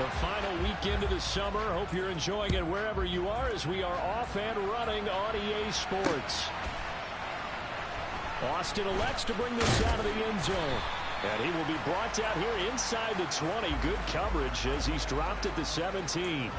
The final weekend of the summer. Hope you're enjoying it wherever you are as we are off and running on EA Sports. Austin elects to bring this out of the end zone. And he will be brought down here inside the 20. Good coverage as he's dropped at the 17.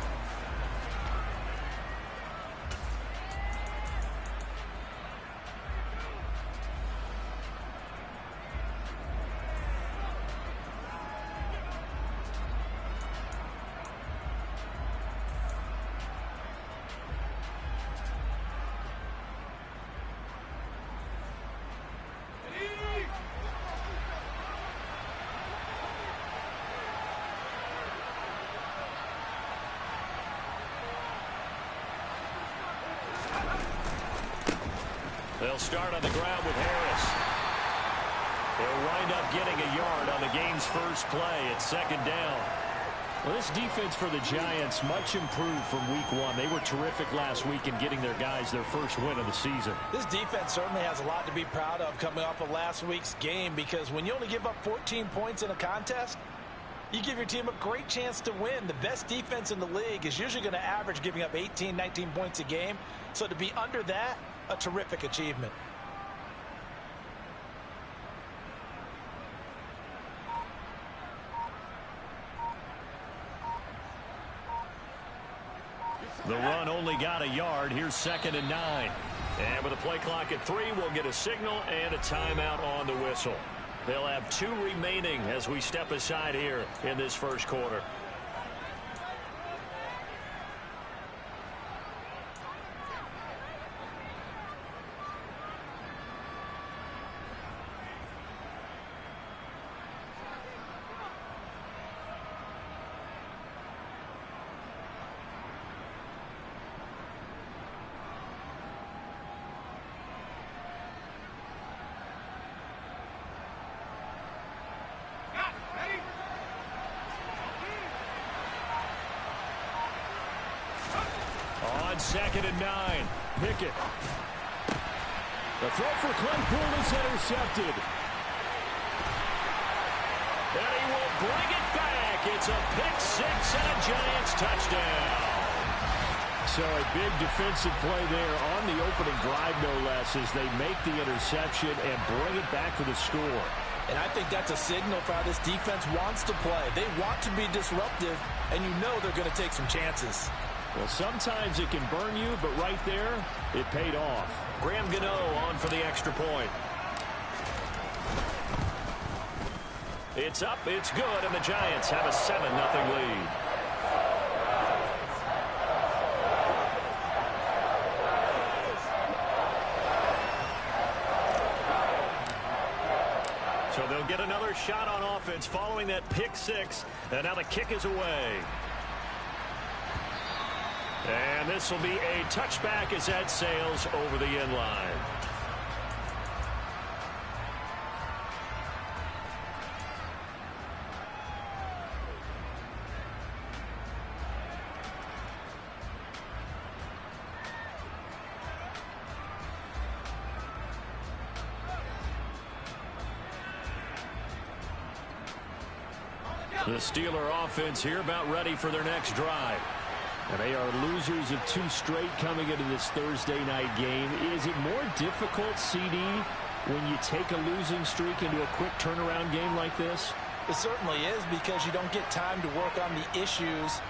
They'll start on the ground with Harris. They'll wind up getting a yard on the game's first play at second down. Well, this defense for the Giants much improved from week one. They were terrific last week in getting their guys their first win of the season. This defense certainly has a lot to be proud of coming off of last week's game, because when you only give up 14 points in a contest, you give your team a great chance to win. The best defense in the league is usually going to average giving up 18, 19 points a game. So to be under that, a terrific achievement. The run only got a yard. Here's 2nd and 9. And with a play clock at 3, we'll get a signal and a timeout on the whistle. They'll have 2 remaining as we step aside here in this first quarter. On 2nd and 9, Pickett. The throw for Claypool is intercepted. And he will bring it back. It's a pick six and a Giants touchdown. So a big defensive play there on the opening drive, no less, as they make the interception and bring it back for the score. And I think that's a signal for how this defense wants to play. They want to be disruptive, and you know they're going to take some chances. Well, sometimes it can burn you, but right there, it paid off. Graham Gano on for the extra point. It's up, it's good, and the Giants have a 7-0 lead. So they'll get another shot on offense following that pick six, and now the kick is away. And this will be a touchback as that sails over the end line. The Steeler offense here about ready for their next drive. And they are losers of 2 straight coming into this Thursday night game. Is it more difficult, CD, when you take a losing streak into a quick turnaround game like this? It certainly is, because you don't get time to work on the issues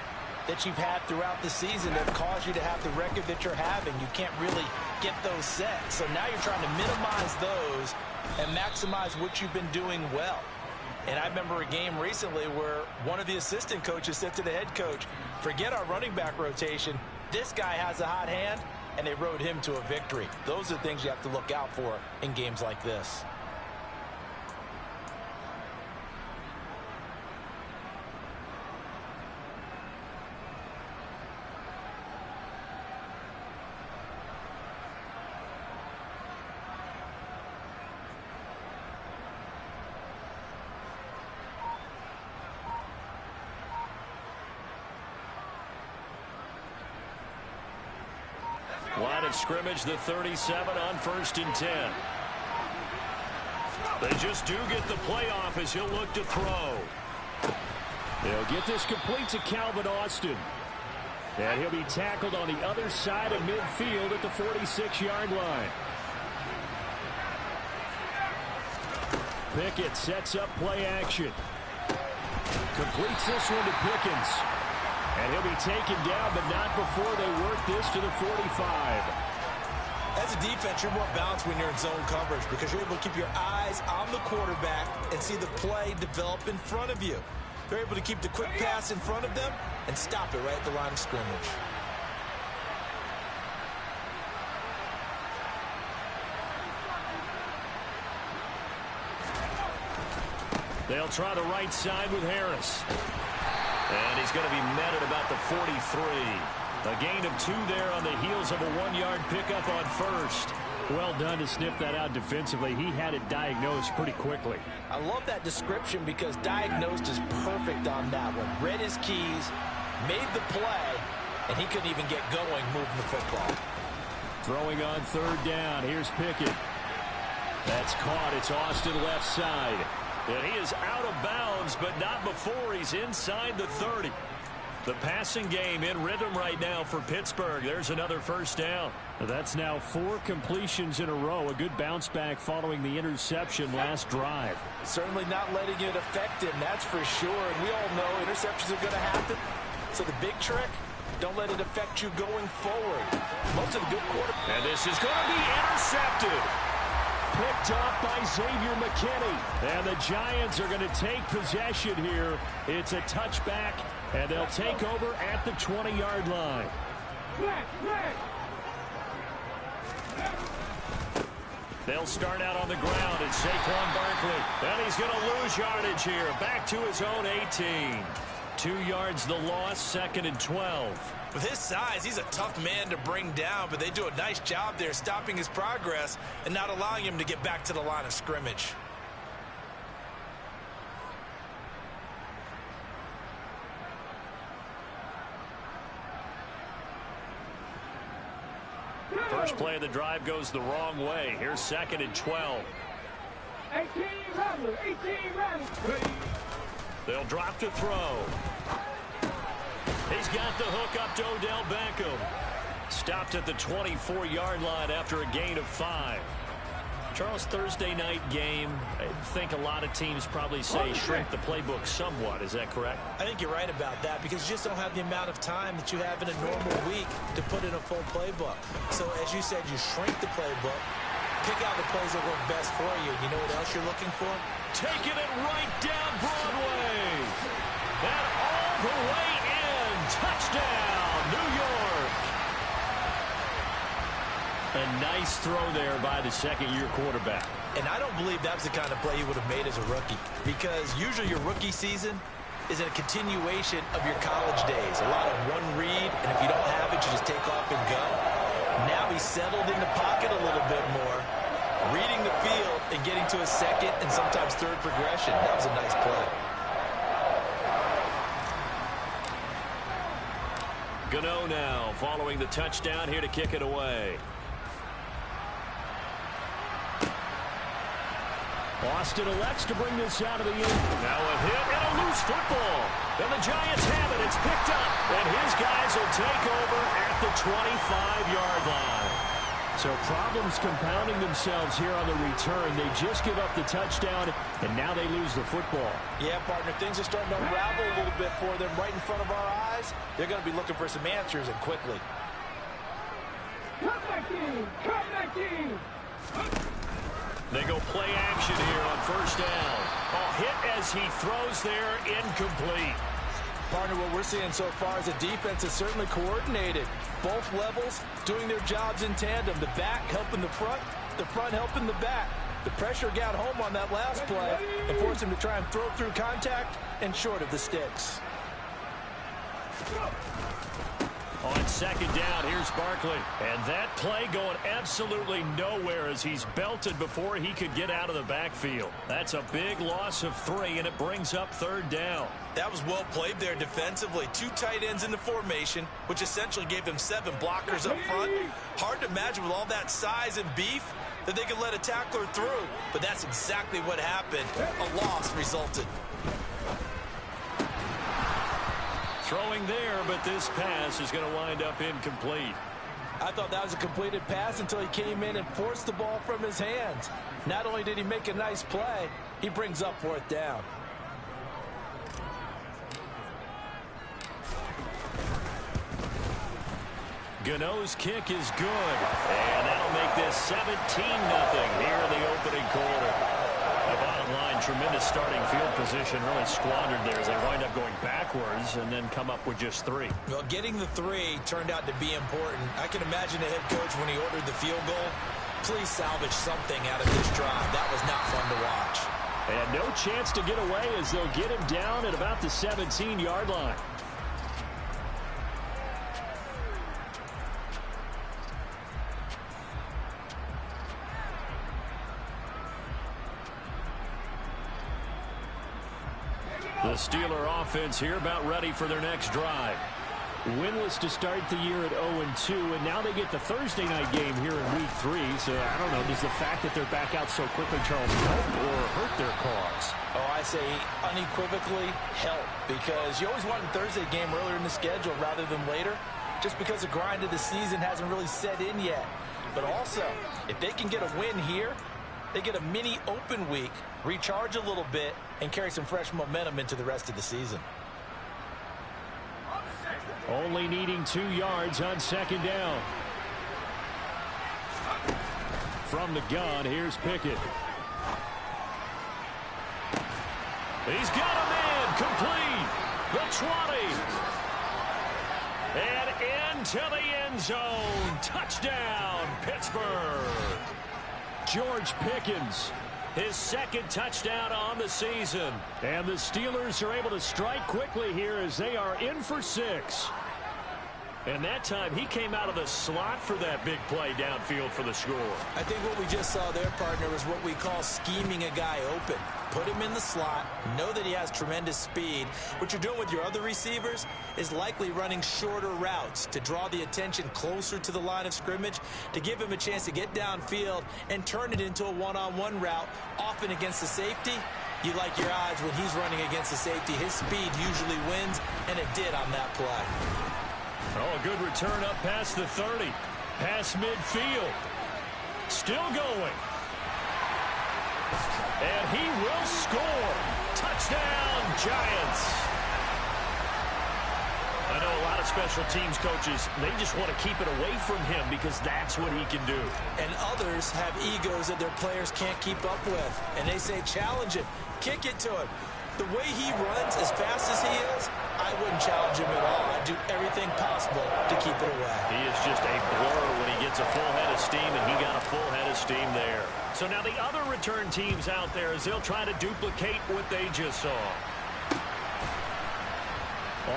that you've had throughout the season that have caused you to have the record that you're having. You can't really get those set. So now you're trying to minimize those and maximize what you've been doing well. And I remember a game recently where one of the assistant coaches said to the head coach, forget our running back rotation. This guy has a hot hand, and they rode him to a victory. Those are things you have to look out for in games like this. Line of scrimmage, the 37 on 1st and 10. They just do get the playoff as he'll look to throw. They'll get this complete to Calvin Austin. And he'll be tackled on the other side of midfield at the 46-yard line. Pickett sets up play action. Completes this one to Pickens. And he'll be taken down, but not before they work this to the 45. As a defense, you're more balanced when you're in zone coverage because you're able to keep your eyes on the quarterback and see the play develop in front of you. They're able to keep the quick pass in front of them and stop it right at the line of scrimmage. They'll try the right side with Harris. And he's going to be met at about the 43. A gain of 2 there on the heels of a 1-yard pickup on first. Well done to sniff that out defensively. He had it diagnosed pretty quickly. I love that description because diagnosed is perfect on that one. Read his keys, made the play, and he couldn't even get going moving the football. Throwing on 3rd down. Here's Pickett. That's caught. It's Austin left side. And he is out of bounds, but not before he's inside the 30. The passing game in rhythm right now for Pittsburgh. There's another first down. That's now 4 completions in a row. A good bounce back following the interception last drive. Certainly not letting it affect him, that's for sure. And we all know interceptions are going to happen. So the big trick, don't let it affect you going forward. Most of the good quarterbacks. And this is going to be intercepted. Picked off by Xavier McKinney. And the Giants are going to take possession here. It's a touchback, and they'll take over at the 20-yard line. They'll start out on the ground, and Saquon Barkley. And he's going to lose yardage here. Back to his own 18. 2 yards the loss, 2nd and 12. With his size, he's a tough man to bring down, but they do a nice job there stopping his progress and not allowing him to get back to the line of scrimmage. First play of the drive goes the wrong way. Here's 2nd and 12. 18 runners. They'll drop to throw. He's got the hook up to Odell Beckham. Stopped at the 24-yard line after a gain of 5. Charles, Thursday night game, I think a lot of teams probably say shrink the playbook somewhat. Is that correct? I think you're right about that because you just don't have the amount of time that you have in a normal week to put in a full playbook. So as you said, you shrink the playbook, pick out the plays that work best for you. You know what else you're looking for? Taking it right down Broadway. And all the way in. Touchdown, New York. A nice throw there by the second-year quarterback. And I don't believe that was the kind of play he would have made as a rookie because usually your rookie season is a continuation of your college days. A lot of one read, and if you don't have it, you just take off and go. Now he's settled in the pocket a little bit more, reading the field and getting to a second and sometimes third progression. That was a nice play. Gano now following the touchdown here to kick it away. Austin elects to bring this out of the end. Now a hit and a loose football. And the Giants have it. It's picked up. And his guys will take over at the 25-yard line. So problems compounding themselves here on the return. They just give up the touchdown, and now they lose the football. Yeah, partner, things are starting to unravel a little bit for them right in front of our eyes. They're going to be looking for some answers, and quickly. Come back in! Come back in! They go play action here on first down. A hit as he throws there, incomplete. Partner, what we're seeing so far is a defense is certainly coordinated. Both levels doing their jobs in tandem. The back helping the front helping the back. The pressure got home on that last play and forced him to try and throw through contact and short of the sticks. On second down, here's Barkley. And that play going absolutely nowhere as he's belted before he could get out of the backfield. That's a big loss of 3, and it brings up third down. That was well played there defensively. 2 tight ends in the formation, which essentially gave them 7 blockers up front. Hard to imagine with all that size and beef that they could let a tackler through. But that's exactly what happened. A loss resulted. Throwing there, but this pass is going to wind up incomplete. I thought that was a completed pass until he came in and forced the ball from his hands. Not only did he make a nice play, he brings up 4th down. Gano's kick is good. And that'll make this 17-0 here in the opening quarter. The bottom line, tremendous starting field position, really squandered there as they wind up going backwards and then come up with just 3. Well, getting the 3 turned out to be important. I can imagine the head coach when he ordered the field goal. Please salvage something out of this drive. That was not fun to watch. And no chance to get away as they'll get him down at about the 17-yard line. The Steeler offense here about ready for their next drive. Winless to start the year at 0-2, and now they get the Thursday night game here in Week 3. So, I don't know, does the fact that they're back out so quickly, Charles, help or hurt their cause? Oh, I say unequivocally help, because you always want a Thursday game earlier in the schedule rather than later, just because the grind of the season hasn't really set in yet. But also, if they can get a win here, they get a mini open week, recharge a little bit, and carry some fresh momentum into the rest of the season. Only needing 2 yards on 2nd down. From the gun, here's Pickett. He's got a man complete. The 20. And into the end zone. Touchdown, Pittsburgh. George Pickens, his 2nd touchdown on the season. And the Steelers are able to strike quickly here as they are in for 6. And that time he came out of the slot for that big play downfield for the score. I think what we just saw there, partner, was what we call scheming a guy open. Put him in the slot, know that he has tremendous speed. What you're doing with your other receivers is likely running shorter routes to draw the attention closer to the line of scrimmage, to give him a chance to get downfield and turn it into a one-on-one route, often against the safety. You like your odds when he's running against the safety. His speed usually wins, and it did on that play. Oh, a good return up past the 30. Past midfield. Still going. And he will score. Touchdown, Giants. I know a lot of special teams coaches, they just want to keep it away from him because that's what he can do. And others have egos that their players can't keep up with. And they say, challenge him. Kick it to him. The way he runs as fast as he is, I wouldn't challenge him at all. I'd do everything possible to keep it away. He is just a blur when he gets a full head of steam, and he got a full head of steam there. So now the other return teams out there as they'll try to duplicate what they just saw.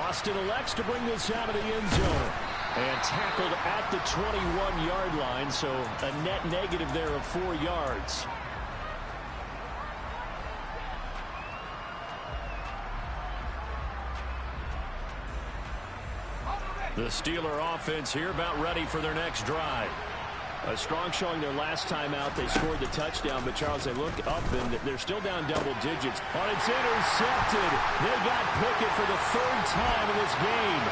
Austin elects to bring this out of the end zone. And tackled at the 21-yard line, so a net negative there of 4 yards. The Steeler offense here about ready for their next drive. A strong showing their last time out. They scored the touchdown, but Charles, they look up and they're still down double digits. Oh, it's intercepted. They got Pickett for the 3rd time in this game.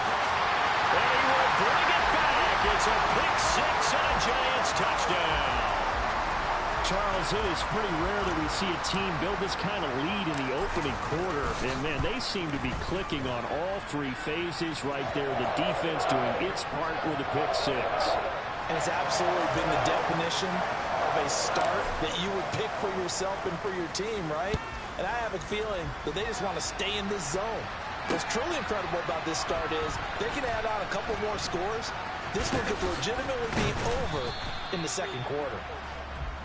And he will bring it back. It's a pick 6 and a Giants touchdown. Charles, it is pretty rare that we see a team build this kind of lead in the opening quarter. And, man, they seem to be clicking on all 3 phases right there. The defense doing its part with a pick 6. And it's absolutely been the definition of a start that you would pick for yourself and for your team, right? And I have a feeling that they just want to stay in this zone. What's truly incredible about this start is they can add on a couple more scores. This one could legitimately be over in the 2nd quarter.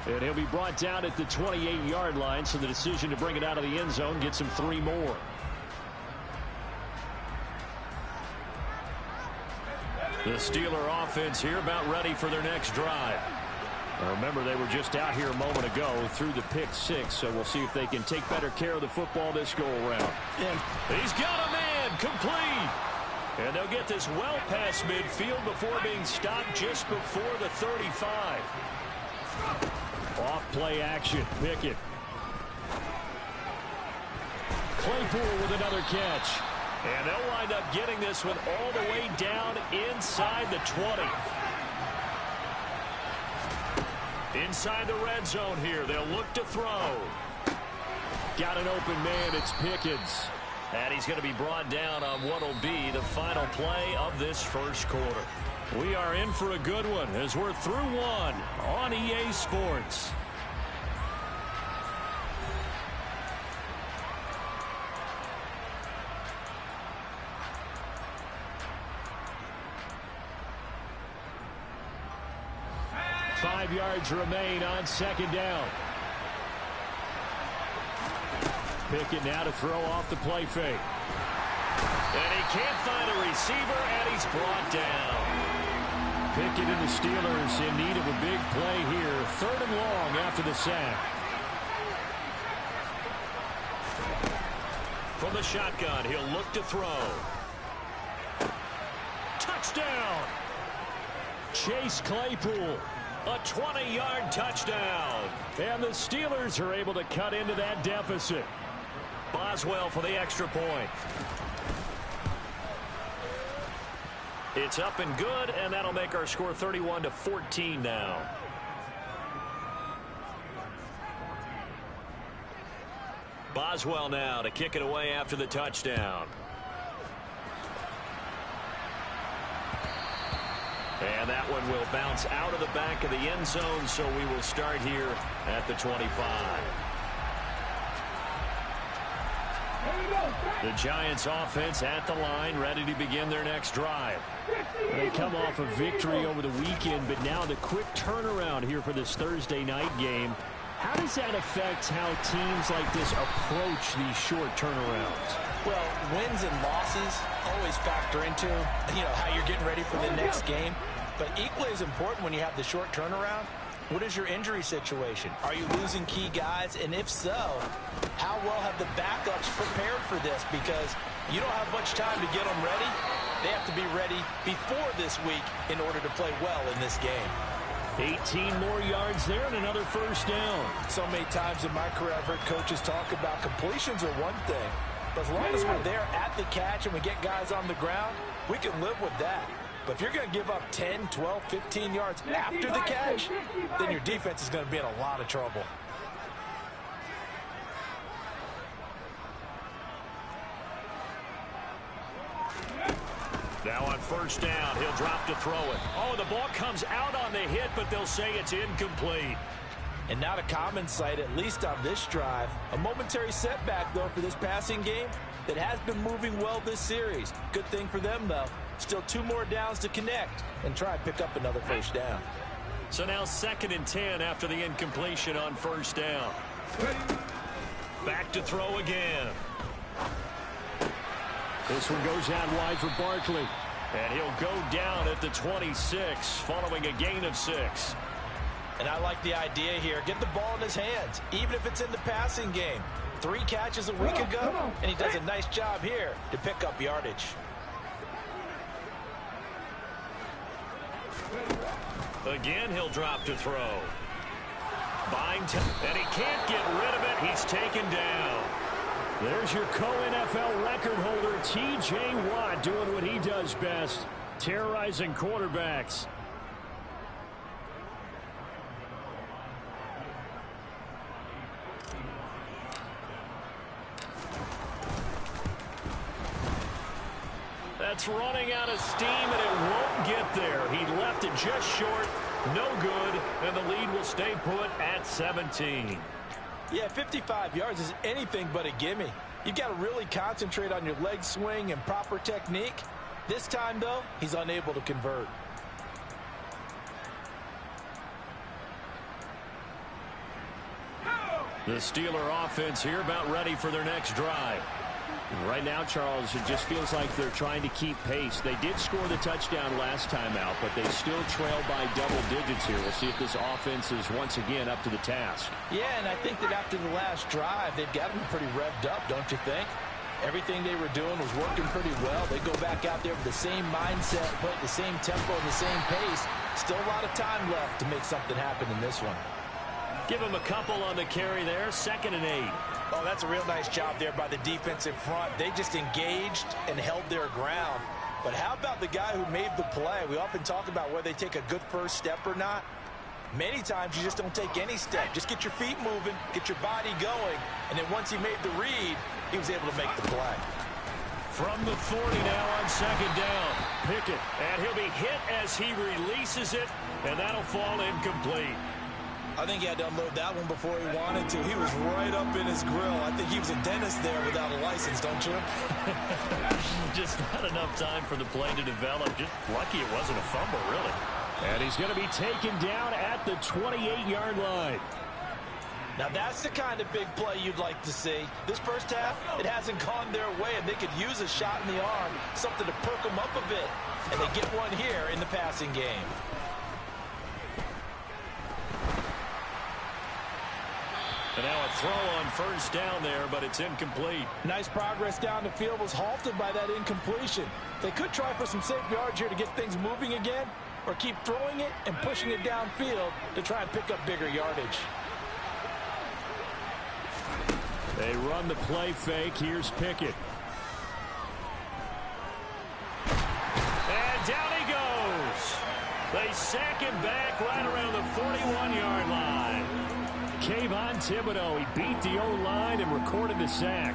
And he'll be brought down at the 28-yard line, so the decision to bring it out of the end zone gets him 3 more. The Steeler offense here about ready for their next drive. Now remember, they were just out here a moment ago through the pick 6, so we'll see if they can take better care of the football this go-around. And he's got a man complete. And they'll get this well past midfield before being stopped just before the 35. Off play action, Pickett. Claypool with another catch. And they'll wind up getting this one all the way down inside the 20. Inside the red zone here. They'll look to throw. Got an open man. It's Pickens. And he's going to be brought down on what will be the final play of this first quarter. We are in for a good one as we're through one on EA Sports. Five yards remain on second down. Pickett now to throw off the play fake. And he can't find a receiver, and he's brought down. Pickett and the Steelers in need of a big play here. Third and long after the sack. From the shotgun, he'll look to throw. Touchdown! Chase Claypool. A 20-yard touchdown. And the Steelers are able to cut into that deficit. Boswell for the extra point. It's up and good, and that'll make our score 31-14 now. Boswell now to kick it away after the touchdown. And that one will bounce out of the back of the end zone, so we will start here at the 25. The Giants offense at the line, ready to begin their next drive. They come off a victory over the weekend, but now the quick turnaround here for this Thursday night game. How does that affect how teams like this approach these short turnarounds? Well, wins and losses always factor into, how you're getting ready for the next game. But equally as important when you have the short turnaround, what is your injury situation? Are you losing key guys? And if so, how well have the backups prepared for this? Because you don't have much time to get them ready. They have to be ready before this week in order to play well in this game. 18 more yards there and another first down. So many times in my career, I've heard coaches talk about completions are one thing. But as long as we're there at the catch and we get guys on the ground, we can live with that. But if you're going to give up 10, 12, 15 yards after the catch, then your defense is going to be in a lot of trouble. Now on first down, he'll drop to throw it. Oh, the ball comes out on the hit, but they'll say it's incomplete. And not a common sight, at least on this drive. A momentary setback, though, for this passing game that has been moving well this series. Good thing for them, though. Still 2 more downs to connect and try and pick up another first down. So now 2nd and 10 after the incompletion on first down. Back to throw again. This one goes out wide for Barkley. And he'll go down at the 26 following a gain of 6. And I like the idea here. Get the ball in his hands, even if it's in the passing game. 3 catches a week ago, and he does a nice job here to pick up yardage. Again, he'll drop to throw. Byington, and he can't get rid of it. He's taken down. There's your co-NFL record holder, T.J. Watt, doing what he does best, terrorizing quarterbacks. That's running out of steam, and it won't get there. He left it just short. No good, and the lead will stay put at 17. Yeah, 55 yards is anything but a gimme. You've got to really concentrate on your leg swing and proper technique. This time, though, he's unable to convert. The Steeler offense here about ready for their next drive. Right now, Charles, it just feels like they're trying to keep pace. They did score the touchdown last time out, but they still trail by double digits here. We'll see if this offense is once again up to the task. Yeah, and I think that after the last drive, they've got them pretty revved up, don't you think? Everything they were doing was working pretty well. They go back out there with the same mindset, play at the same tempo and the same pace. Still a lot of time left to make something happen in this one. Give him a couple on the carry there. 2nd and 8. Oh, that's a real nice job there by the defensive front. They just engaged and held their ground. But how about the guy who made the play? We often talk about whether they take a good first step or not. Many times you just don't take any step. Just get your feet moving, get your body going, and then once he made the read, he was able to make the play. From the 40 now on 2nd down. Pickett, and he'll be hit as he releases it, and that'll fall incomplete. I think he had to unload that one before he wanted to. He was right up in his grill. I think he was a dentist there without a license, don't you? Just not enough time for the play to develop. Just lucky it wasn't a fumble, really. And he's going to be taken down at the 28-yard line. Now that's the kind of big play you'd like to see. This first half, it hasn't gone their way, and they could use a shot in the arm, something to perk them up a bit. And they get one here in the passing game. And now a throw on 1st down there, but it's incomplete. Nice progress down the field was halted by that incompletion. They could try for some safe yards here to get things moving again, or keep throwing it and pushing it downfield to try and pick up bigger yardage. They run the play fake. Here's Pickett. And down he goes. They sack him back right around the 41-yard line. Kayvon Thibodeaux, he beat the O-line and recorded the sack.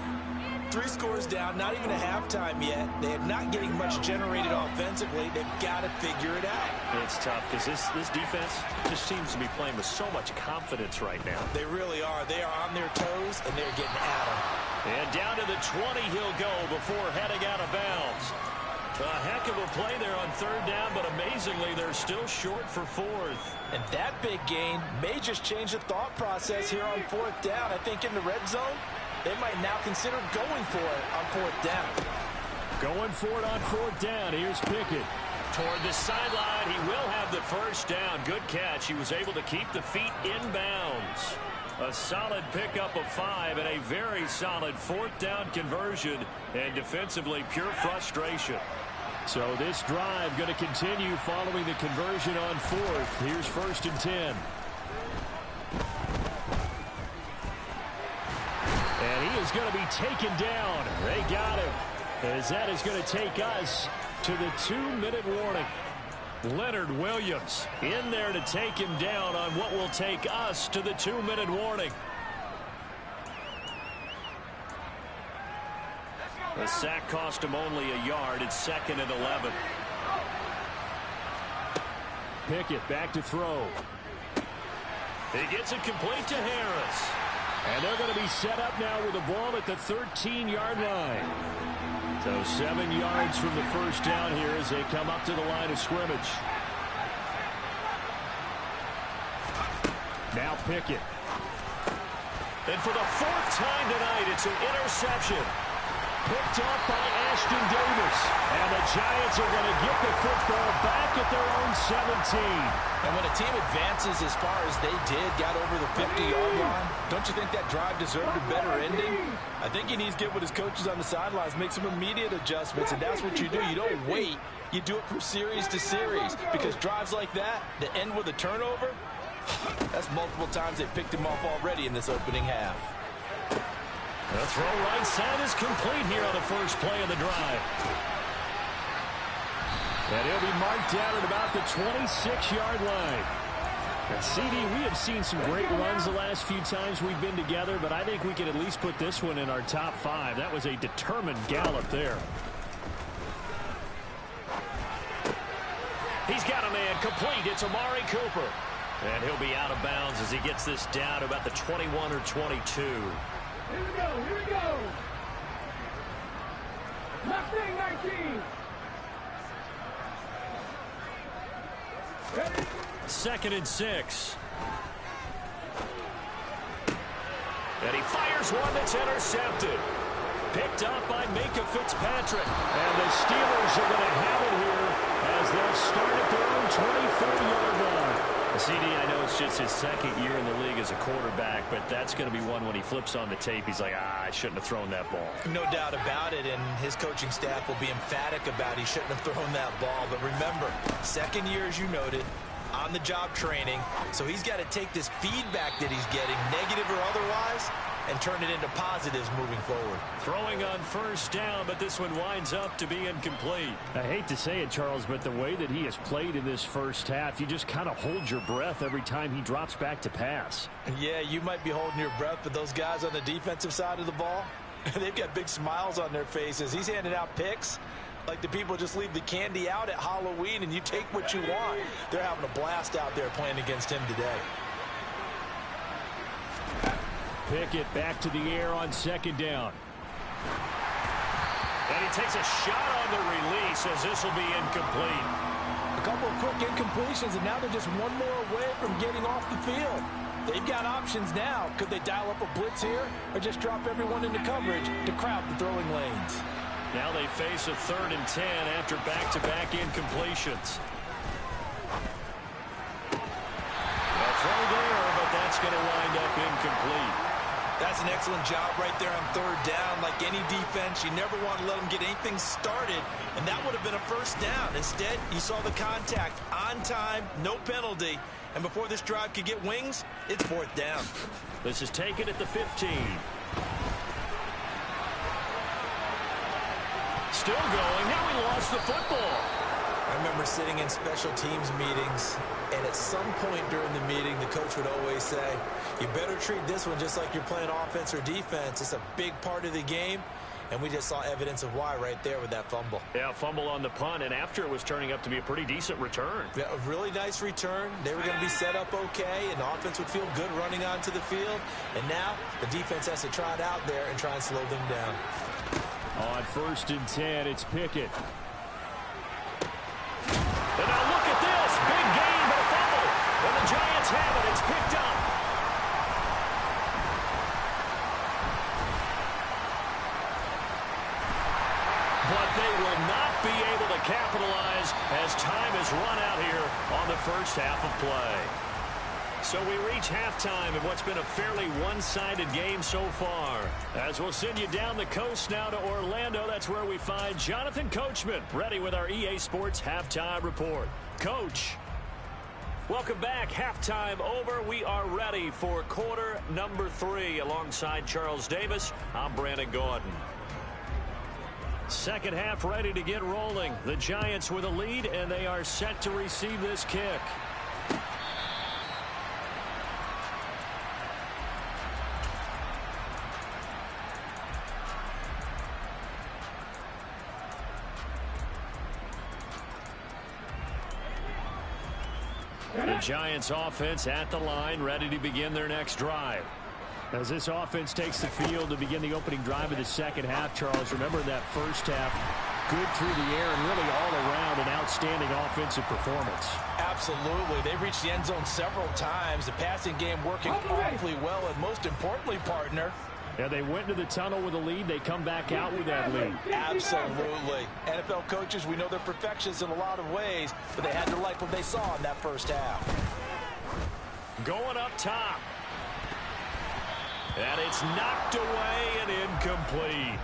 3 scores down, not even a halftime yet. They are not getting much generated offensively. They've got to figure it out. It's tough because this defense just seems to be playing with so much confidence right now. They really are. They are on their toes, and they're getting at them. And down to the 20 he'll go before heading out of bounds. A heck of a play there on 3rd down, but amazingly, they're still short for 4th. And that big gain may just change the thought process here on 4th down. I think in the red zone, they might now consider going for it on 4th down. Going for it on 4th down. Here's Pickett. Toward the sideline, he will have the 1st down. Good catch. He was able to keep the feet in bounds. A solid pickup of 5 and a very solid 4th down conversion. And defensively, pure frustration. So this drive going to continue following the conversion on 4th. Here's 1st and 10. And he is going to be taken down. They got him. As that is going to take us to the 2-minute warning. Leonard Williams in there to take him down on what will take us to the 2-minute warning. The sack cost him only a yard. It's 2nd and 11. Pickett back to throw. He gets it complete to Harris. And they're going to be set up now with the ball at the 13-yard line. So 7 yards from the 1st down here as they come up to the line of scrimmage. Now Pickett. And for the 4th time tonight, it's an interception. Picked up by Ashton Davis. And the Giants are going to get the football back at their own 17. And when a team advances as far as they did, got over the 50-yard line, don't you think that drive deserved a better ending? I think he needs to get with his coaches on the sidelines, make some immediate adjustments, and that's what you do. You don't wait. You do it from series to series, because drives like that end with a turnover, that's multiple times they picked him off already in this opening half. The throw right side is complete here on the first play of the drive. And he'll be marked down at about the 26-yard line. And CD, we have seen some great runs the last few times we've been together, but I think we can at least put this one in our top 5. That was a determined gallop there. He's got a man complete. It's Amari Cooper. And he'll be out of bounds as he gets this down to about the 21 or 22. Here we go, here we go. Left thing 19. Ready? 2nd and 6. And he fires one that's intercepted. Picked up by Minkah Fitzpatrick. And the Steelers are going to have it here as they'll start at their own 24-yard line. CD, I know it's just his 2nd year in the league as a quarterback, but that's going to be one when he flips on the tape. He's like, I shouldn't have thrown that ball. No doubt about it, and his coaching staff will be emphatic about he shouldn't have thrown that ball. But remember, 2nd year, as you noted, on-the-job training. So he's got to take this feedback that he's getting, negative or otherwise, and turn it into positives moving forward. Throwing on first down, but this one winds up to be incomplete. I hate to say it, Charles, but the way that he has played in this first half, you just kind of hold your breath every time he drops back to pass. Yeah, you might be holding your breath, but those guys on the defensive side of the ball, they've got big smiles on their faces. He's handing out picks like the people just leave the candy out at Halloween and you take what you want. They're having a blast out there playing against him today. Pickett back to the air on second down. And he takes a shot on the release as this will be incomplete. A couple of quick incompletions, and now they're just one more away from getting off the field. They've got options now. Could they dial up a blitz here or just drop everyone into coverage to crowd the throwing lanes? Now they face a 3rd and 10 after back-to-back incompletions. A throw there, but that's going to wind up incomplete. That's an excellent job right there on 3rd down. Like any defense, you never want to let them get anything started, and that would have been a first down. Instead, you saw the contact on time, no penalty, and before this drive could get wings, it's 4th down. This is taken at the 15. Still going. Now he lost the football. I remember sitting in special teams meetings, and at some point during the meeting, the coach would always say, you better treat this one just like you're playing offense or defense. It's a big part of the game, and we just saw evidence of why right there with that fumble. Yeah, fumble on the punt, and after it was turning up to be a pretty decent return. Yeah, a really nice return. They were going to be set up okay, and the offense would feel good running onto the field. And now the defense has to try it out there and try and slow them down. On 1st and 10, it's Pickett. And now look at this. Big gain, but a fumble. And the Giants have it. It's picked up. But they will not be able to capitalize as time has run out here on the first half of play. So we reach halftime in what's been a fairly one-sided game so far. As we'll send you down the coast now to Orlando, that's where we find Jonathan Coachman, ready with our EA Sports Halftime Report. Coach, welcome back. Halftime over. We are ready for quarter number 3. Alongside Charles Davis, I'm Brandon Gaudin. Second half ready to get rolling. The Giants with a lead, and they are set to receive this kick. The Giants offense at the line, ready to begin their next drive. As this offense takes the field to begin the opening drive of the second half, Charles, remember that first half, good through the air and really all around an outstanding offensive performance. Absolutely. They reached the end zone several times. The passing game working awfully well, and most importantly, partner, yeah, they went to the tunnel with a lead. They come back out with that lead. Absolutely. NFL coaches, we know they're perfectionists in a lot of ways, but they had to like what they saw in that first half. Going up top. And it's knocked away and incomplete.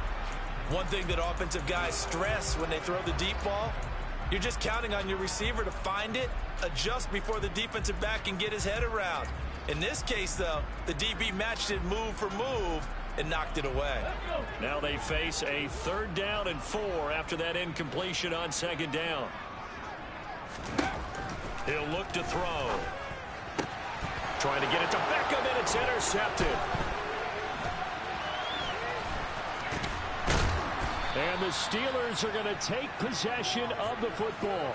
One thing that offensive guys stress when they throw the deep ball, you're just counting on your receiver to find it, adjust before the defensive back can get his head around. In this case, though, the DB matched it move for move and knocked it away. Now they face a 3rd down and 4 after that incompletion on 2nd down. He'll look to throw. Trying to get it to Beckham, and it's intercepted. And the Steelers are going to take possession of the football.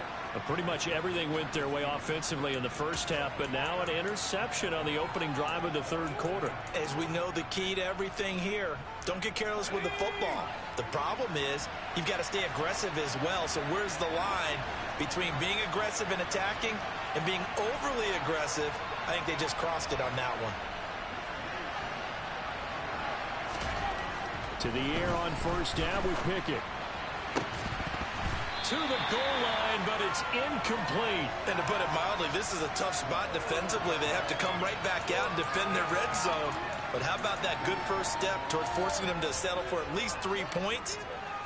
Pretty much everything went their way offensively in the first half, but now an interception on the opening drive of the 3rd quarter. As we know, the key to everything here, don't get careless with the football. The problem is you've got to stay aggressive as well. So where's the line between being aggressive and attacking and being overly aggressive? I think they just crossed it on that one. To the air on 1st down with Pickett. To the goal line, but it's incomplete. And to put it mildly, this is a tough spot defensively. They have to come right back out and defend their red zone. But how about that good first step towards forcing them to settle for at least 3 points?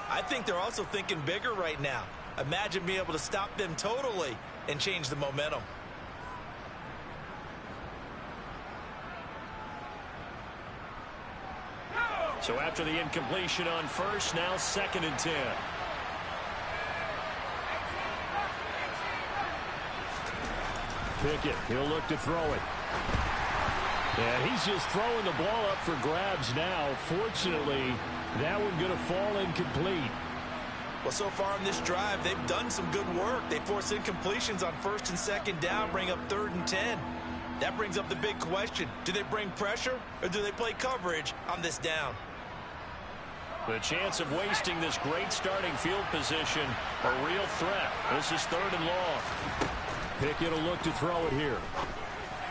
I think they're also thinking bigger right now. Imagine being able to stop them totally and change the momentum. So after the incompletion on first, now 2nd and 10. Pickett, he'll look to throw it. And he's just throwing the ball up for grabs now. Fortunately, that one going to fall incomplete. Well, so far on this drive, they've done some good work. They force incompletions on 1st and 2nd down, bring up 3rd and 10. That brings up the big question. Do they bring pressure or do they play coverage on this down? The chance of wasting this great starting field position, a real threat. This is 3rd and long. Pickett will look to throw it here.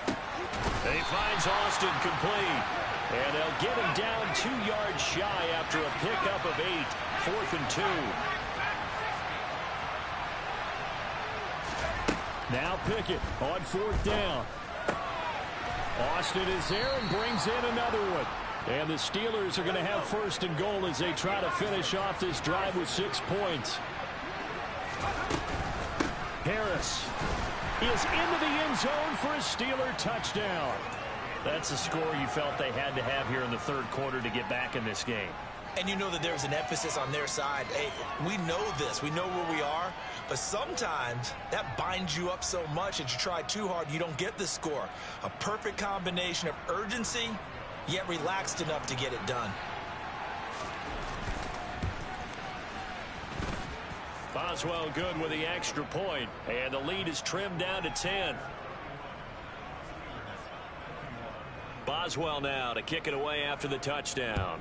He finds Austin complete. And they'll get him down 2 yards shy after a pickup of 8. 4th and 2. Now Pickett on 4th down. Austin is there and brings in another one. And the Steelers are going to have 1st and goal as they try to finish off this drive with 6 points. Harris is into the end zone for a Steeler touchdown. That's a score you felt they had to have here in the 3rd quarter to get back in this game. And you know that there's an emphasis on their side. Hey, we know this. We know where we are. But sometimes that binds you up so much that you try too hard, you don't get the score. A perfect combination of urgency, yet relaxed enough to get it done. Boswell good with the extra point. And the lead is trimmed down to 10. Boswell now to kick it away after the touchdown.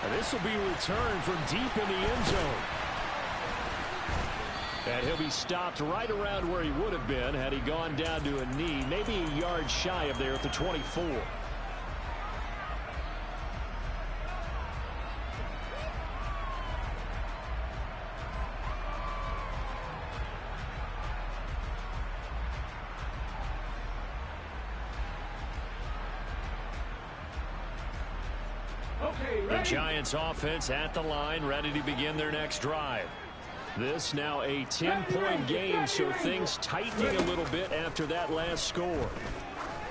And this will be returned from deep in the end zone. And he'll be stopped right around where he would have been had he gone down to a knee, maybe a yard shy of there at the 24. The Giants offense at the line, ready to begin their next drive. This now a 10-point game, so things tightening a little bit after that last score.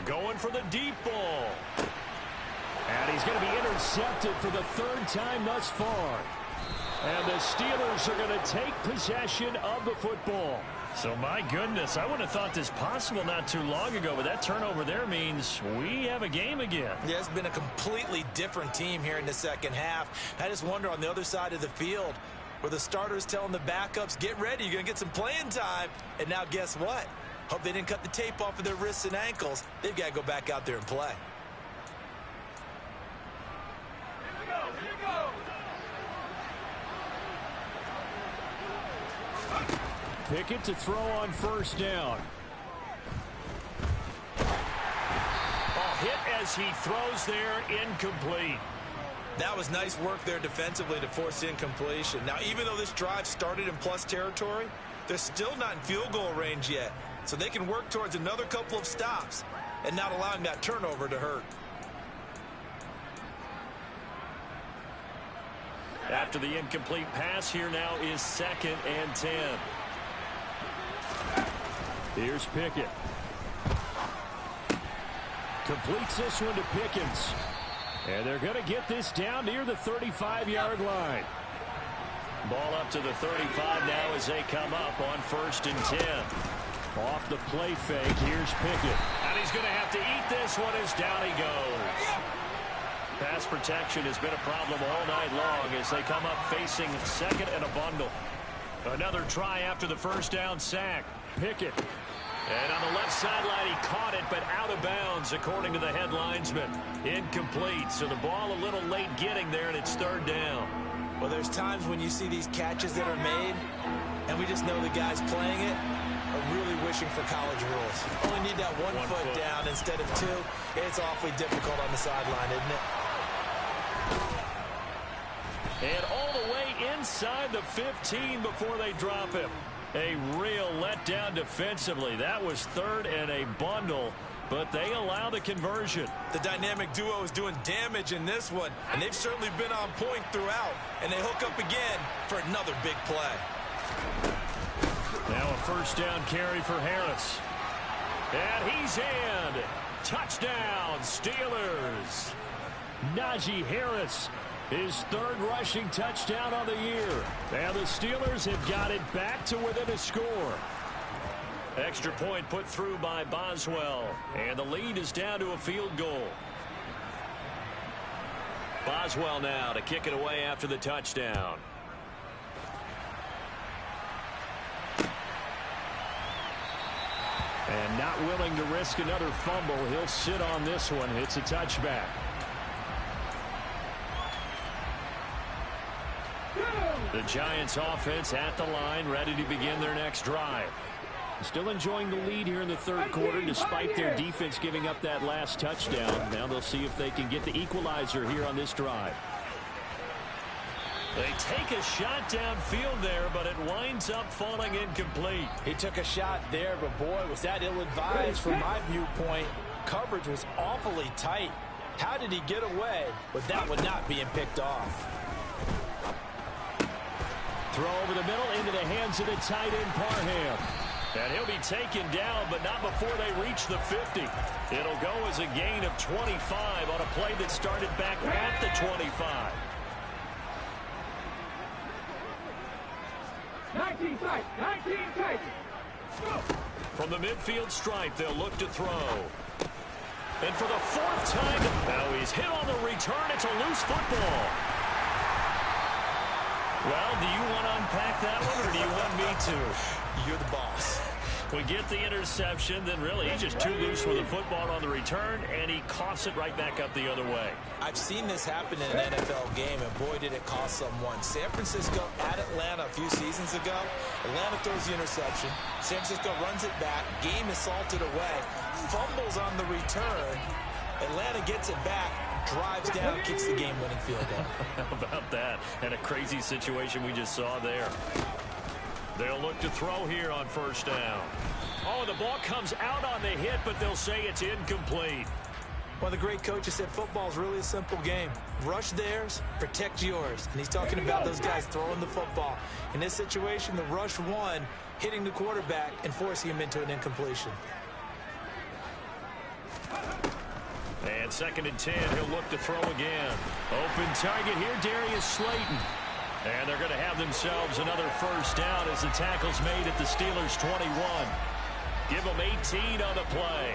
Going for the deep ball. And he's going to be intercepted for the 3rd time thus far. And the Steelers are going to take possession of the football. So, my goodness, I would have thought this possible not too long ago, but that turnover there means we have a game again. Yeah, it's been a completely different team here in the 2nd half. I just wonder on the other side of the field where the starters telling the backups, get ready, you're going to get some playing time. And now guess what? Hope they didn't cut the tape off of their wrists and ankles. They've got to go back out there and play. Here we go, here we go. Pickett to throw on 1st down. Hit as he throws there, incomplete. That was nice work there defensively to force incompletion. Now, even though this drive started in plus territory, they're still not in field goal range yet. So they can work towards another couple of stops and not allowing that turnover to hurt. After the incomplete pass, here now is 2nd and 10. Here's Pickett. Completes this one to Pickens. And they're going to get this down near the 35-yard line. Ball up to the 35 now as they come up on 1st and 10. Off the play fake, here's Pickett. And he's going to have to eat this one as down he goes. Pass protection has been a problem all night long as they come up facing 2nd and a bundle. Another try after the 1st down sack. Pickett. And on the left sideline, he caught it, but out of bounds, according to the head linesman. Incomplete, so the ball a little late getting there, and it's 3rd down. Well, there's times when you see these catches that are made, and we just know the guys playing it are really wishing for college rules. Only need that one foot down instead of 2. It's awfully difficult on the sideline, isn't it? And all the way inside the 15 before they drop him. A real letdown defensively. That was 3rd and a bundle, but they allow the conversion. The dynamic duo is doing damage in this one, and they've certainly been on point throughout, and they hook up again for another big play. Now a 1st down carry for Harris. And he's in. Touchdown, Steelers. Najee Harris, his third rushing touchdown on the year. And the Steelers have got it back to within a score. Extra point put through by Boswell. And the lead is down to a field goal. Boswell now to kick it away after the touchdown. And not willing to risk another fumble. He'll sit on this one. It's a touchback. The Giants offense at the line, ready to begin their next drive. Still enjoying the lead here in the third quarter despite their defense giving up that last touchdown. Now they'll see if they can get the equalizer here on this drive. They take a shot downfield there, but it winds up falling incomplete. He took a shot there, but boy, was that ill-advised from my viewpoint. Coverage was awfully tight. How did he get away with that one not being picked off? Throw over the middle into the hands of the tight end, Parham. And he'll be taken down, but not before they reach the 50. It'll go as a gain of 25 on a play that started back at the 25. 19 tight. From the midfield stripe, they'll look to throw. And for the fourth time, now he's hit on the return. It's a loose football. Well, do you want to unpack that one, or do you want me to? You're the boss. We get the interception, then really he's just too loose with the football on the return, and he coughs it right back up the other way. I've seen this happen in an NFL game, and boy, did it cost someone. San Francisco at Atlanta a few seasons ago. Atlanta throws the interception. San Francisco runs it back. Game is salted away. Fumbles on the return. Atlanta gets it back. Drives down, kicks the game-winning field goal. How about that? And a crazy situation we just saw there. They'll look to throw here on first down. Oh, the ball comes out on the hit, but they'll say it's incomplete. One of the great coaches said football's really a simple game. Rush theirs, protect yours. And he's talking about those guys throwing the football. In this situation, the rush won, hitting the quarterback and forcing him into an incompletion. And 2nd and 10, he'll look to throw again. Open target here, Darius Slayton. And they're going to have themselves another first down as the tackle's made at the Steelers' 21. Give them 18 on the play.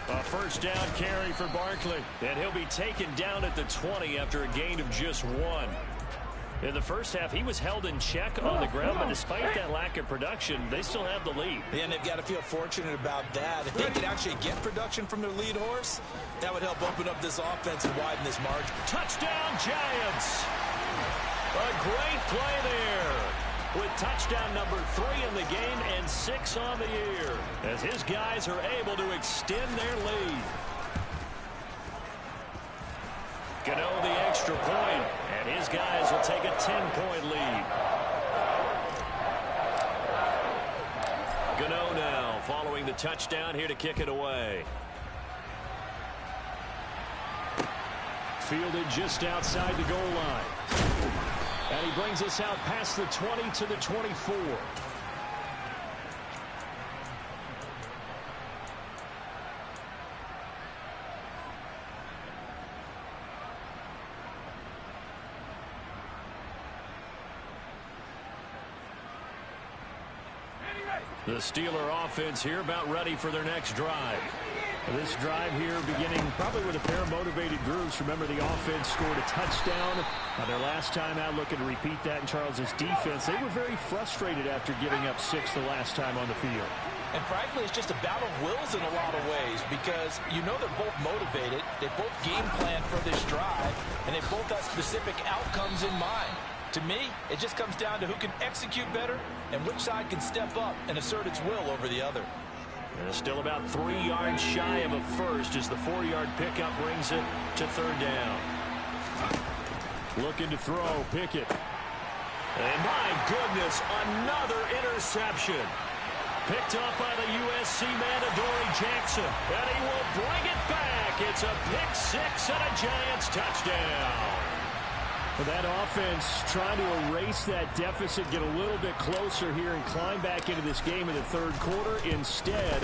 A first down carry for Barkley. And he'll be taken down at the 20 after a gain of just 1. In the first half, he was held in check on the ground, but despite that lack of production, they still have the lead. Yeah, and they've got to feel fortunate about that. If they could actually get production from their lead horse, that would help open up this offense and widen this margin. Touchdown, Giants! A great play there with touchdown number 3 in the game and 6 on the year as his guys are able to extend their lead. Gano the extra point, and his guys will take a 10-point lead. Gano now following the touchdown here to kick it away. Fielded just outside the goal line. And he brings us out past the 20 to the 24. The Steeler offense here about ready for their next drive. This drive here beginning probably with a pair of motivated groups. Remember, the offense scored a touchdown their last time out. Looking to repeat that in Charles's defense. They were very frustrated after giving up 6 the last time on the field. And frankly, it's just a battle of wills in a lot of ways because you know they're both motivated. They both game plan for this drive, and they both have specific outcomes in mind. To me, it just comes down to who can execute better and which side can step up and assert its will over the other. And still about 3 yards shy of a first as the 4-yard pickup brings it to 3rd down. Looking to throw, Pickett. And my goodness, another interception. Picked up by the USC man, Adoree Jackson. And he will bring it back. It's a pick six and a Giants touchdown. Well, that offense trying to erase that deficit, get a little bit closer here and climb back into this game in the third quarter. Instead,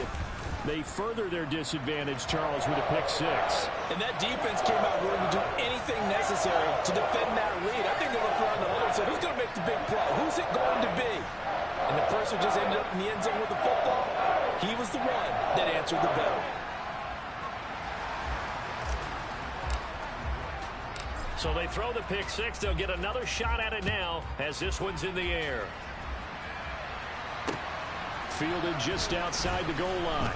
they further their disadvantage, Charles, with a pick six. And that defense came out willing to do anything necessary to defend that lead. I think they looked around the huddle and said, who's going to make the big play? Who's it going to be? And the person who just ended up in the end zone with the football, he was the one that answered the bell. So they throw the pick six. They'll get another shot at it now as this one's in the air. Fielded just outside the goal line.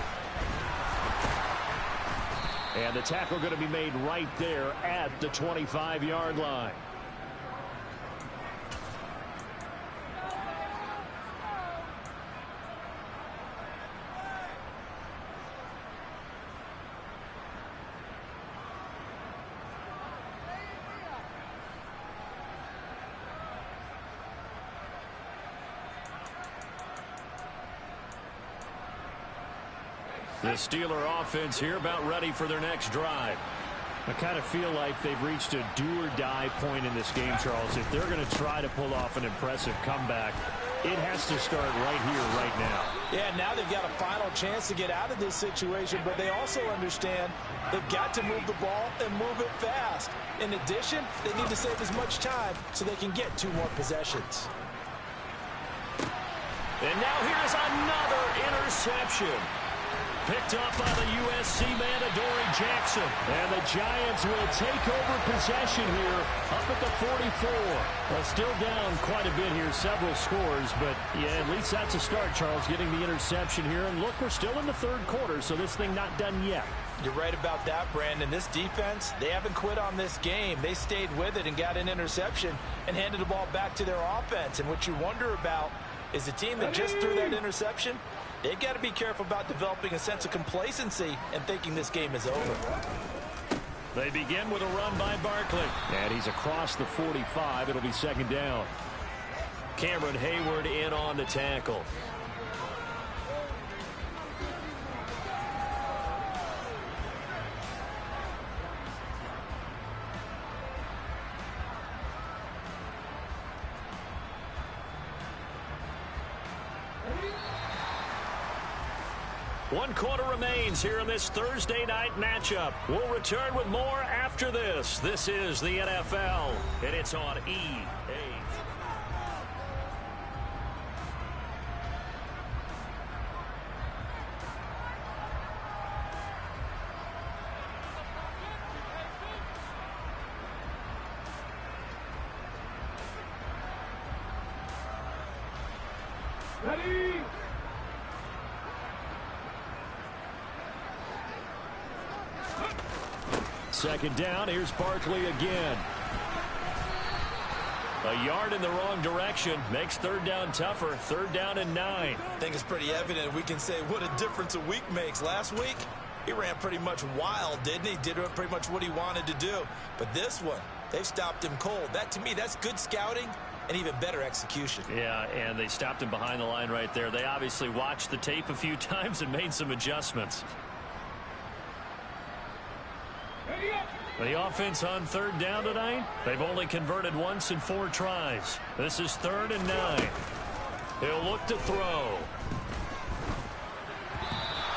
And the tackle going to be made right there at the 25-yard line. The Steeler offense here about ready for their next drive. I kind of feel like they've reached a do-or-die point in this game, Charles. If they're going to try to pull off an impressive comeback, it has to start right here, right now. Yeah, now they've got a final chance to get out of this situation, but they also understand they've got to move the ball and move it fast. In addition, they need to save as much time so they can get 2 more possessions. And now here's another interception. Picked up by the USC man, Adoree Jackson. And the Giants will take over possession here up at the 44. Well, still down quite a bit here, several scores. But, yeah, at least that's a start, Charles, getting the interception here. And, look, we're still in the third quarter, so this thing not done yet. You're right about that, Brandon. This defense, they haven't quit on this game. They stayed with it and got an interception and handed the ball back to their offense. And what you wonder about is the team that just threw that interception, they've got to be careful about developing a sense of complacency and thinking this game is over. They begin with a run by Barkley. And he's across the 45. It'll be second down. Cameron Hayward in on the tackle. One quarter remains here in this Thursday night matchup. We'll return with more after this. This is the NFL, and it's on EA. Ready? Second down. Here's Barkley again. A yard in the wrong direction makes third down tougher. Third down and 9. I think it's pretty evident. We can say what a difference a week makes. Last week, he ran pretty much wild, didn't he? Did pretty much what he wanted to do. But this one, they stopped him cold. That, to me, that's good scouting and even better execution. Yeah, and they stopped him behind the line right there. They obviously watched the tape a few times and made some adjustments. The offense on third down tonight, they've only converted once in 4 tries. This is 3rd and 9. He'll look to throw.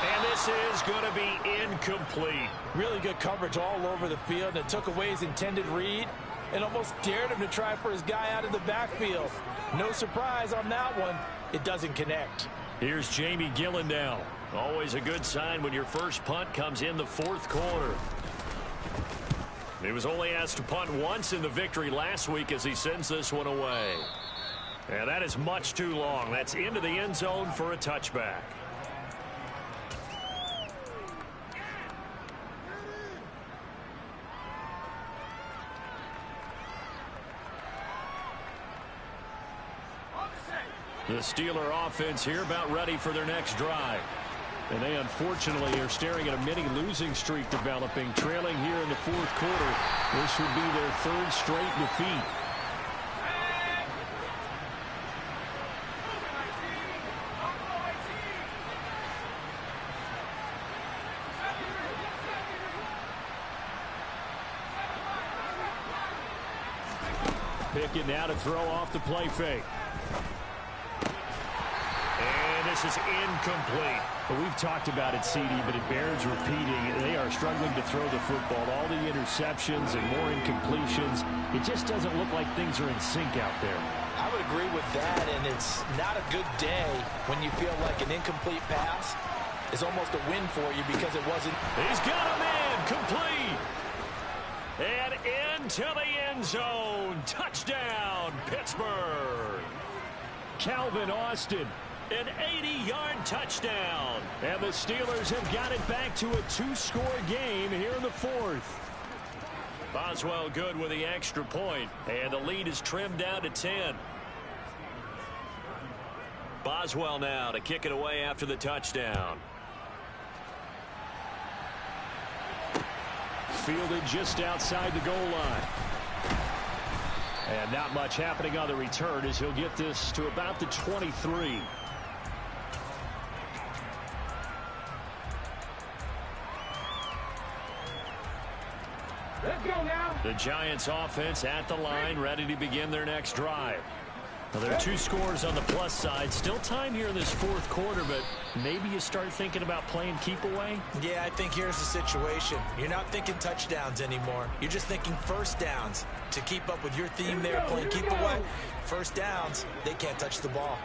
And this is going to be incomplete. Really good coverage all over the field, and it took away his intended read and almost dared him to try for his guy out of the backfield. No surprise on that one. It doesn't connect. Here's Jamie Gillen now. Always a good sign when your first punt comes in the 4th quarter. He was only asked to punt once in the victory last week as he sends this one away. And that is much too long. That's into the end zone for a touchback. The Steeler offense here about ready for their next drive. And they unfortunately are staring at a mini losing streak developing, trailing here in the 4th quarter. This would be their 3rd straight defeat. Pickett now to throw off the play fake. And this is incomplete. But we've talked about it, CD, but it bears repeating. They are struggling to throw the football. All the interceptions and more incompletions. It just doesn't look like things are in sync out there. I would agree with that, and it's not a good day when you feel like an incomplete pass is almost a win for you because it wasn't. He's got a man, complete. And into the end zone. Touchdown, Pittsburgh. Calvin Austin, an 80-yard touchdown. And the Steelers have got it back to a 2-score game here in the fourth. Boswell good with the extra point, and the lead is trimmed down to 10. Boswell now to kick it away after the touchdown. Fielded just outside the goal line. And not much happening on the return as he'll get this to about the 23. Let's go now. The Giants offense at the line, ready to begin their next drive. Well, there are 2 scores on the plus side. Still time here in this fourth quarter, but maybe you start thinking about playing keep away? Yeah, I think here's the situation. You're not thinking touchdowns anymore. You're just thinking first downs. To keep up with your theme there, playing keep away, first downs, they can't touch the ball.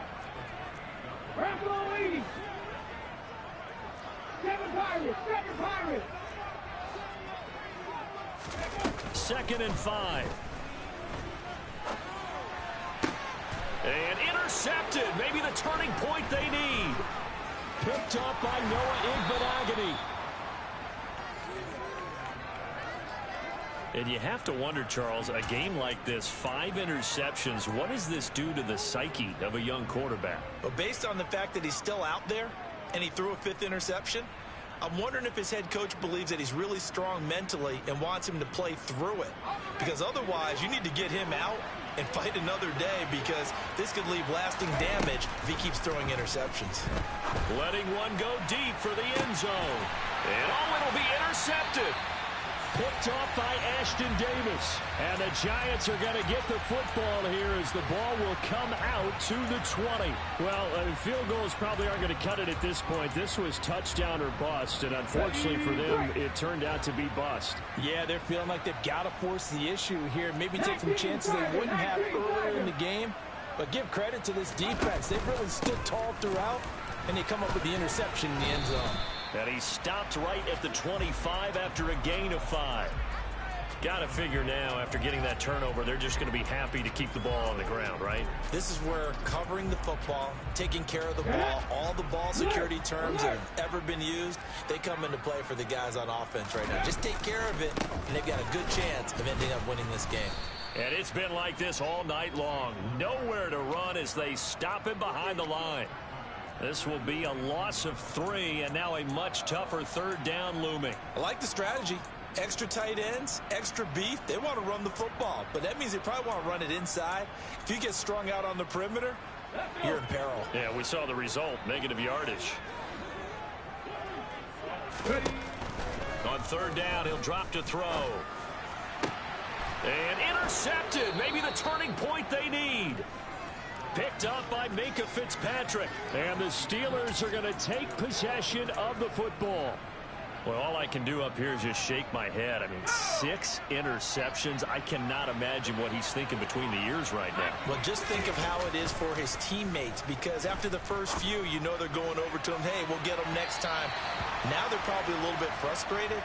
Rambo lead. 7 Pirates. 7 Pirates. 2nd and 5. And intercepted. Maybe the turning point they need. Picked up by Noah Igbenogany. And you have to wonder, Charles, a game like this, 5 interceptions, what does this do to the psyche of a young quarterback? But based on the fact that he's still out there and he threw a 5th interception, I'm wondering if his head coach believes that he's really strong mentally and wants him to play through it. Because otherwise, you need to get him out and fight another day, because this could leave lasting damage if he keeps throwing interceptions. Letting one go deep for the end zone. And it'll be intercepted. Picked off by Ashton Davis. And the Giants are going to get the football here as the ball will come out to the 20. Well, field goals probably aren't going to cut it at this point. This was touchdown or bust, and unfortunately for them, it turned out to be bust. Yeah, they're feeling like they've got to force the issue here. Maybe take some chances they wouldn't have earlier in the game. But give credit to this defense. They've really stood tall throughout, and they come up with the interception in the end zone. And he stopped right at the 25 after a gain of 5. Got to figure now, after getting that turnover, they're just going to be happy to keep the ball on the ground, right? This is where covering the football, taking care of the ball, all the ball security terms that have ever been used, they come into play for the guys on offense right now. Just take care of it, and they've got a good chance of ending up winning this game. And it's been like this all night long. Nowhere to run as they stop him behind the line. This will be a loss of 3, and now a much tougher 3rd down looming. I like the strategy. Extra tight ends, extra beef. They want to run the football, but that means they probably want to run it inside. If you get strung out on the perimeter, you're in peril. Yeah, we saw the result, negative yardage. On 3rd down, he'll drop to throw. And intercepted. Maybe the turning point they need. Picked up by Minkah Fitzpatrick. And the Steelers are going to take possession of the football. Well, all I can do up here is just shake my head. I mean, 6 interceptions. I cannot imagine what he's thinking between the ears right now. Well, just think of how it is for his teammates, because after the first few, you know they're going over to him, hey, we'll get them next time. Now they're probably a little bit frustrated.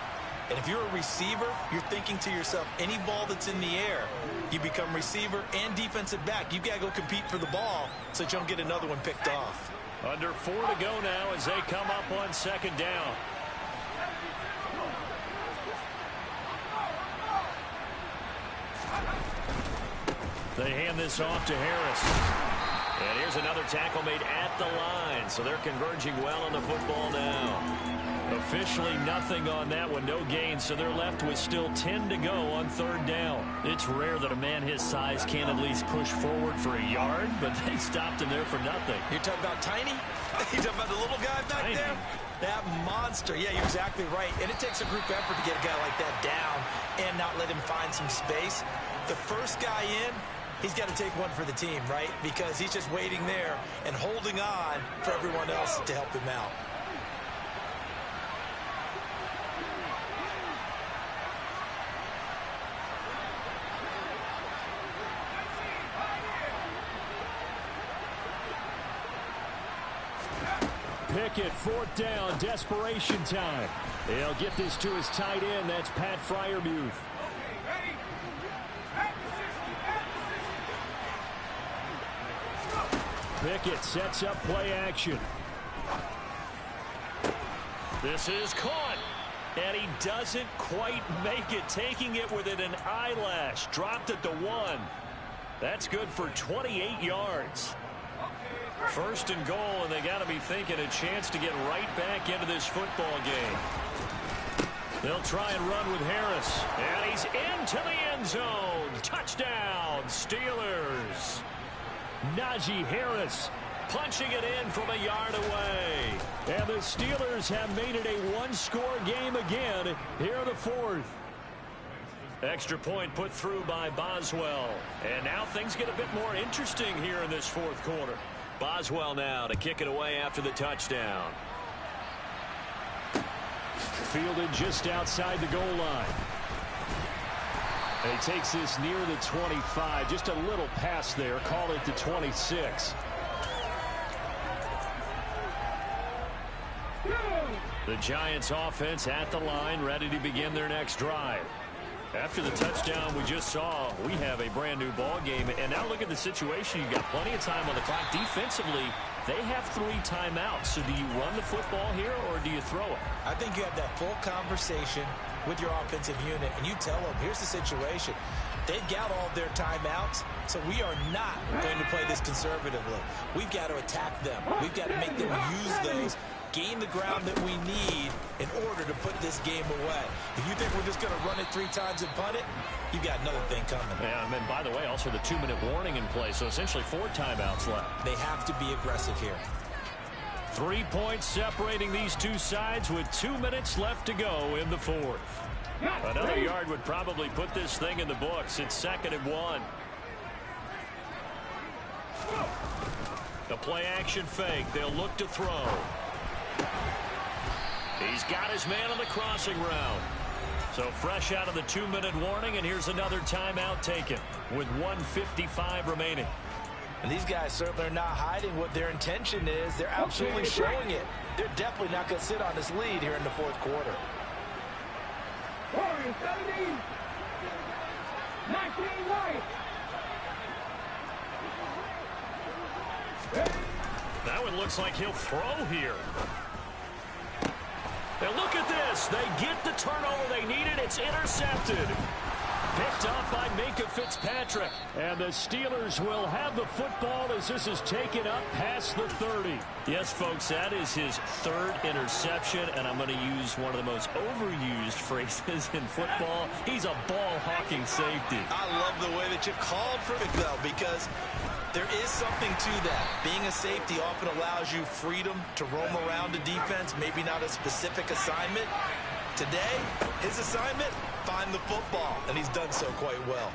And if you're a receiver, you're thinking to yourself, any ball that's in the air, you become receiver and defensive back. You've got to go compete for the ball so that you don't get another one picked off. Under 4 to go now as they come up on 2nd down. They hand this off to Harris. And here's another tackle made at the line. So they're converging well on the football now. Officially nothing on that one, no gain, so they're left with still 10 to go on 3rd down. It's rare that a man his size can at least push forward for a yard, but they stopped him there for nothing. You're talking about Tiny? You're talking about the little guy back there? That monster. Yeah, you're exactly right. And it takes a group effort to get a guy like that down and not let him find some space. The first guy in, he's got to take one for the team, right? Because he's just waiting there and holding on for everyone else to help him out. Pickett, fourth down, desperation time. They'll get this to his tight end. That's Pat Freiermuth. Pickett sets up play action. This is caught. And he doesn't quite make it, taking it within an eyelash. Dropped it to 1. That's good for 28 yards. First and goal, and they got to be thinking a chance to get right back into this football game. They'll try and run with Harris. And he's into the end zone. Touchdown, Steelers. Najee Harris punching it in from a yard away. And the Steelers have made it a one-score game again here in the fourth. Extra point put through by Boswell. And now things get a bit more interesting here in this fourth quarter. Boswell now to kick it away after the touchdown. Fielded just outside the goal line. And he takes this near the 25. Just a little pass there. Call it the 26. The Giants offense at the line, ready to begin their next drive. After the touchdown we just saw, we have a brand new ball game. And now look at the situation. You've got plenty of time on the clock. Defensively, they have 3 timeouts. So do you run the football here or do you throw it? I think you have that full conversation with your offensive unit, and you tell them, here's the situation. They've got all their timeouts, so we are not going to play this conservatively. We've got to attack them. We've got to make them use those, gain the ground that we need in order to put this game away. If you think we're just going to run it 3 times and punt it, you've got another thing coming. Yeah, and then, by the way, also the 2-minute warning in play, so essentially 4 timeouts left. They have to be aggressive here. 3 points separating these two sides with 2 minutes left to go in the fourth. Another yard would probably put this thing in the books. It's 2nd and 1. The play action fake. They'll look to throw. He's got his man on the crossing route. So fresh out of the 2-minute warning, and here's another timeout taken with 1:55 remaining. And these guys certainly are not hiding what their intention is. They're absolutely showing it. They're definitely not going to sit on this lead here in the fourth quarter. 17, 19 right. That one looks like he'll throw here. And look at this. They get the turnover they needed. It's intercepted. Picked off by Minkah Fitzpatrick. And the Steelers will have the football as this is taken up past the 30. Yes, folks, that is his 3rd interception, and I'm going to use one of the most overused phrases in football. He's a ball-hawking safety. I love the way that you called for it, though, because there is something to that. Being a safety often allows you freedom to roam around the defense, maybe not a specific assignment. Today, his assignment, find the football, and he's done so quite well.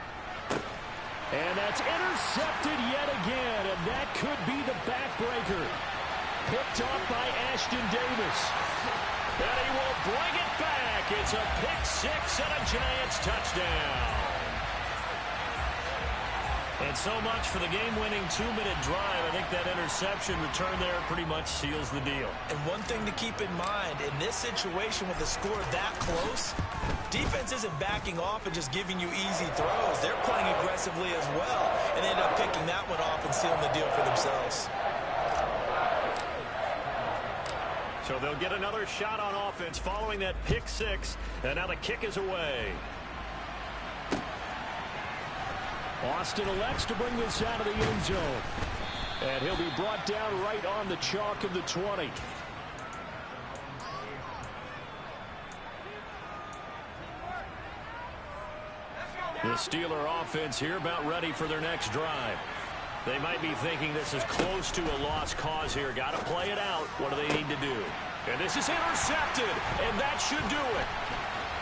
And that's intercepted yet again, and that could be the backbreaker. Picked off by Ashton Davis. And he will bring it back. It's a pick 6 and a Giants touchdown. And so much for the game-winning 2-minute drive. I think that interception return there pretty much seals the deal. And one thing to keep in mind, in this situation with the score that close, defense isn't backing off and just giving you easy throws. They're playing aggressively as well, and they end up picking that one off and sealing the deal for themselves. So they'll get another shot on offense following that pick 6, and now the kick is away. Austin elects to bring this out of the end zone. And he'll be brought down right on the chalk of the 20. The Steeler offense here about ready for their next drive. They might be thinking this is close to a lost cause here. Got to play it out. What do they need to do? And this is intercepted, and that should do it.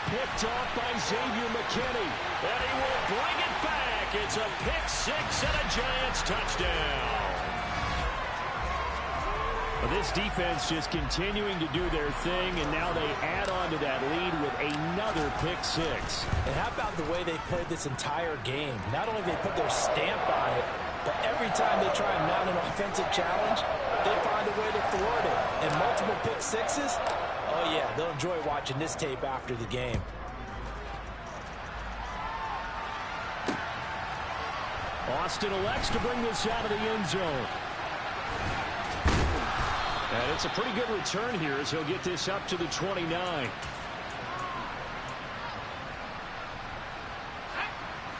Picked off by Xavier McKinney. And he will bring it back. It's a pick six and a Giants touchdown. Well, this defense just continuing to do their thing, and now they add on to that lead with another pick six. And how about the way they played this entire game? Not only they put their stamp on it, but every time they try and mount an offensive challenge, they find a way to thwart it. And multiple pick sixes, oh yeah, they'll enjoy watching this tape after the game. Austin elects to bring this out of the end zone. And it's a pretty good return here as he'll get this up to the 29.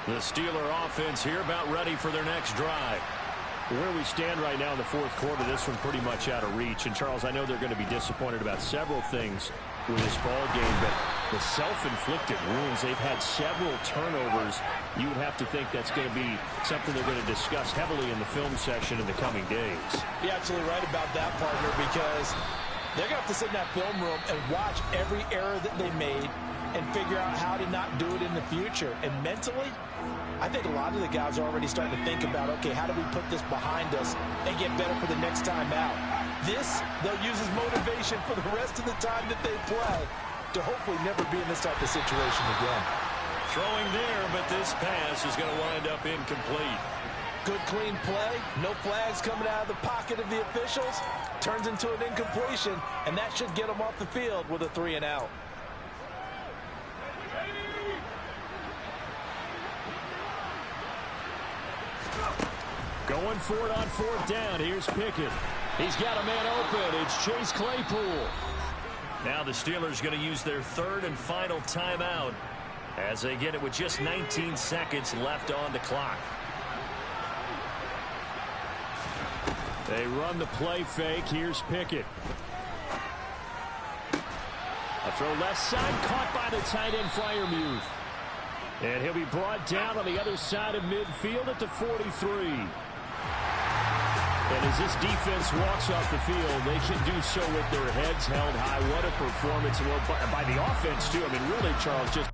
The Steeler offense here about ready for their next drive. Where we stand right now in the fourth quarter, this one pretty much out of reach. And, Charles, I know they're going to be disappointed about several things with this ball game, but the self-inflicted wounds, they've had several turnovers. You would have to think that's going to be something they're going to discuss heavily in the film session in the coming days. You're absolutely right about that, partner, because they're going to have to sit in that film room and watch every error that they made and figure out how to not do it in the future. And mentally, I think a lot of the guys are already starting to think about, okay, how do we put this behind us and get better for the next time out? This, they'll use as motivation for the rest of the time that they play to hopefully never be in this type of situation again. Throwing there, but this pass is going to wind up incomplete. Good, clean play. No flags coming out of the pocket of the officials. Turns into an incompletion, and that should get them off the field with a 3-and-out. Going for it on fourth down. Here's Pickett. He's got a man open. It's Chase Claypool. Now the Steelers going to use their third and final timeout as they get it with just 19 seconds left on the clock. They run the play fake. Here's Pickett. A throw left side, caught by the tight end Freiermuth. And he'll be brought down on the other side of midfield at the 43. And as this defense walks off the field, they can do so with their heads held high. What a performance by the offense, too. I mean, really, Charles, just